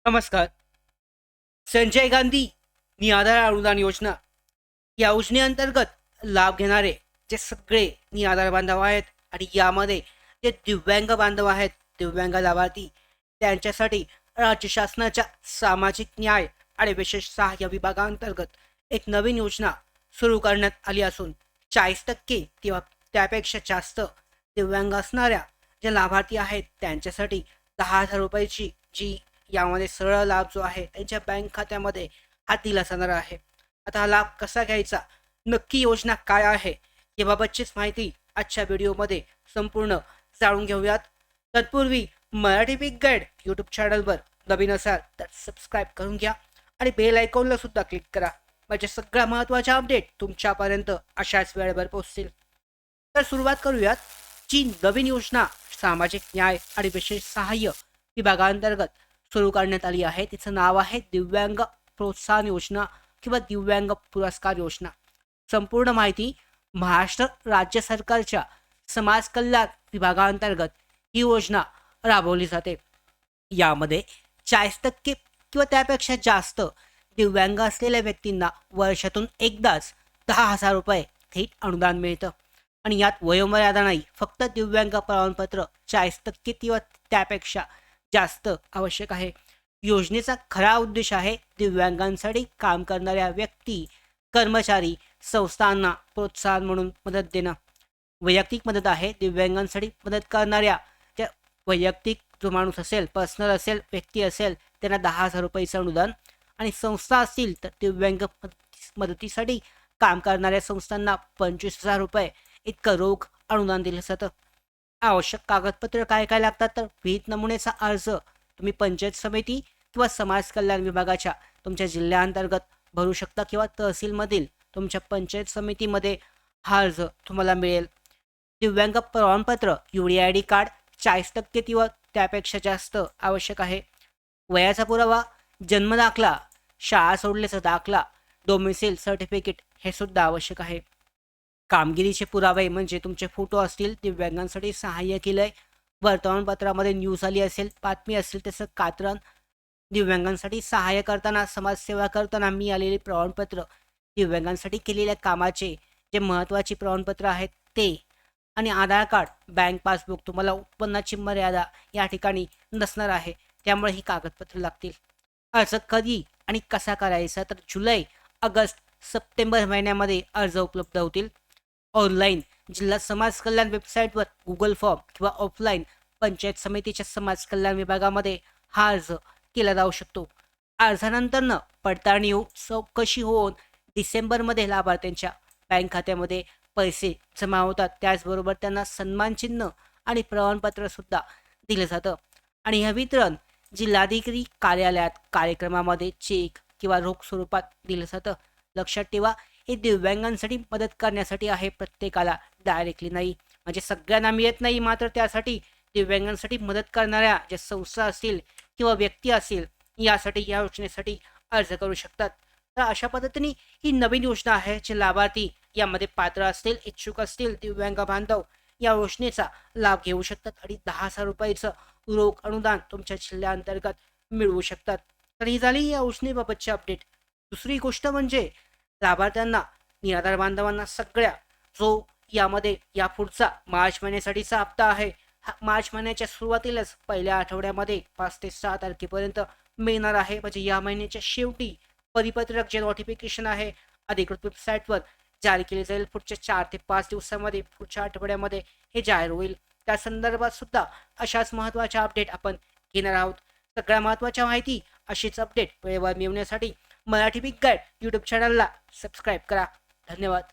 नमस्कार. संजय गांधी निराधार अनुदान योजना या योजनेअंतर्गत लाभ घेणारे जे सगळे निराधार बांधव आहेत आणि यामध्ये जे दिव्यांग बांधव आहेत, दिव्यांग लाभार्थी, त्यांच्यासाठी राज्य शासनाच्या सामाजिक न्याय आणि विशेष सहाय्य विभागाअंतर्गत एक नवीन योजना सुरू करण्यात आली असून 40% किंवा त्यापेक्षा जास्त दिव्यांग असणाऱ्या जे लाभार्थी आहेत त्यांच्यासाठी 10,000 रुपयाची जी यामध्ये सरळ लाभ जो आहे त्यांच्या बँक खात्यामध्ये हा दिला जाणार आहे. आता हा लाभ कसा घ्यायचा, नक्की योजना काय आहे याबाबतचीच माहिती आजच्या व्हिडिओमध्ये संपूर्ण जाणून घेऊयात. तत्पूर्वी मराठी बिग गाईड यूट्यूब चॅनलवर नवीन असाल तर सबस्क्राईब करून घ्या आणि बेल आयकॉनला सुद्धा क्लिक करा, म्हणजे सगळ्या महत्त्वाच्या अपडेट तुमच्यापर्यंत अशाच वेळेवर पोहोचतील. तर सुरुवात करूयात. जी नवीन योजना सामाजिक न्याय आणि विशेष सहाय्य विभागाअंतर्गत सुरू करण्यात आली आहे तिचं नाव आहे दिव्यांग प्रोत्साहन योजना किंवा दिव्यांग पुरस्कार योजना. संपूर्ण माहिती महाराष्ट्र राज्य सरकारच्या समाज कल्याण विभागाअंतर्गत ही योजना राबवली जाते. यामध्ये 40% किंवा त्यापेक्षा जास्त दिव्यांग असलेल्या व्यक्तींना वर्षातून एकदाच 10,000 रुपये थेट अनुदान मिळतं आणि यात वयोमर्यादा नाही, फक्त दिव्यांग प्रमाणपत्र 40% किंवा त्यापेक्षा जास्त आवश्यक आहे. योजनेचा खरा उद्देश आहे दिव्यांगांसाठी काम करणाऱ्या व्यक्ती, कर्मचारी, संस्थांना प्रोत्साहन म्हणून मदत देणं. वैयक्तिक मदत आहे. दिव्यांगांसाठी मदत करणाऱ्या ज्या वैयक्तिक जो माणूस असेल, पर्सनल असेल, व्यक्ती असेल, त्यांना 10,000 रुपयाचं अनुदान आणि संस्था असतील तर दिव्यांग मदतीसाठी काम करणाऱ्या संस्थांना 25,000 रुपये इतकं रोख अनुदान दिलं जातं. आवश्यक कागदपत्र काय काय लागतात तर विहित नमुन्याचा अर्ज तुम्ही पंचायत समिती किंवा समाज कल्याण विभागाच्या तुमच्या जिल्ह्याअंतर्गत भरू शकता किंवा तहसीलमधील तुमच्या पंचायत समितीमध्ये हा अर्ज तुम्हाला मिळेल. दिव्यांग प्रमाणपत्र UDID कार्ड 40% किंवा त्यापेक्षा जास्त आवश्यक आहे. वयाचा पुरावा, जन्म दाखला, शाळा सोडल्याचा दाखला, डोमिसाईल सर्टिफिकेट हे सुद्धा आवश्यक आहे. कामगिरीचे पुरावे म्हणजे तुमचे फोटो असतील, दिव्यांगांसाठी सहाय्य केलंय, वर्तमानपत्रामध्ये न्यूज आली असेल, बातमी असेल त्याचं कात्रण, दिव्यांगांसाठी सहाय्य करताना, समाजसेवा करताना मिळालेले प्रमाणपत्र, दिव्यांगांसाठी केलेल्या कामाचे जे महत्त्वाची प्रमाणपत्र आहेत ते, आणि आधार कार्ड, बँक पासबुक. तुम्हाला उत्पन्नाची मर्यादा या ठिकाणी नसणार आहे, त्यामुळे ही कागदपत्र लागतील. अर्ज कधी आणि कसा करायचा तर जुलै, ऑगस्ट, सप्टेंबर महिन्यामध्ये अर्ज उपलब्ध होतील. ऑनलाईन जिल्हा समाज कल्याण वेबसाईटवर गुगल फॉर्म किंवा ऑफलाईन पंचायत समितीच्या समाज कल्याण विभागामध्ये हा अर्ज केला जाऊ शकतो. अर्जानंतरनं पडताळणी चौकशी होऊन डिसेंबरमध्ये लाभार्थ्यांच्या बँक खात्यामध्ये पैसे जमा होतात. त्याचबरोबर त्यांना सन्मानचिन्ह आणि प्रमाणपत्र सुद्धा दिलं जातं आणि हे वितरण जिल्हाधिकारी कार्यालयात कार्यक्रमामध्ये चेक किंवा रोख स्वरूपात दिलं जातं. लक्षात ठेवा, हे दिव्यांगांसाठी मदत करण्यासाठी आहे, प्रत्येकाला डायरेक्टली नाही, म्हणजे सगळ्यांना मिळत नाही. मात्र त्यासाठी दिव्यांगांसाठी मदत करणाऱ्या ज्या संस्था असतील किंवा व्यक्ती असतील यासाठी या योजनेसाठी अर्ज करू शकतात. तर अशा पद्धतीने ही नवीन योजना आहे. जे लाभार्थी यामध्ये पात्र असतील, इच्छुक असतील, दिव्यांग बांधव या योजनेचा लाभ घेऊ शकतात आणि 10,000 रुपयाचं रोख अनुदान तुमच्या जिल्ह्याअंतर्गत मिळवू शकतात. तर ही झाली या योजनेबाबतची अपडेट. दुसरी गोष्ट म्हणजे लाभार्थ्यांना, निराधार बांधवांना सगळ्या जो यामध्ये या पुढचा मार्च महिन्यासाठीचा हप्ता आहे, हा मार्च महिन्याच्या सुरुवातीलाच पहिल्या आठवड्यामध्ये 5 ते 6 तारखेपर्यंत मिळणार आहे. म्हणजे या महिन्याच्या शेवटी परिपत्रक जे नोटिफिकेशन आहे अधिकृत वेबसाईटवर जारी केले जाईल. पुढच्या 4 ते 5 दिवसामध्ये, पुढच्या आठवड्यामध्ये हे जाहीर होईल. त्या संदर्भात सुद्धा अशाच महत्त्वाच्या अपडेट आपण घेणार आहोत. सगळ्या महत्त्वाच्या माहिती अशीच अपडेट वेळेवर मिळवण्यासाठी मराठी बिग गाईड यूट्यूब चॅनलला सबस्क्राईब करा. धन्यवाद.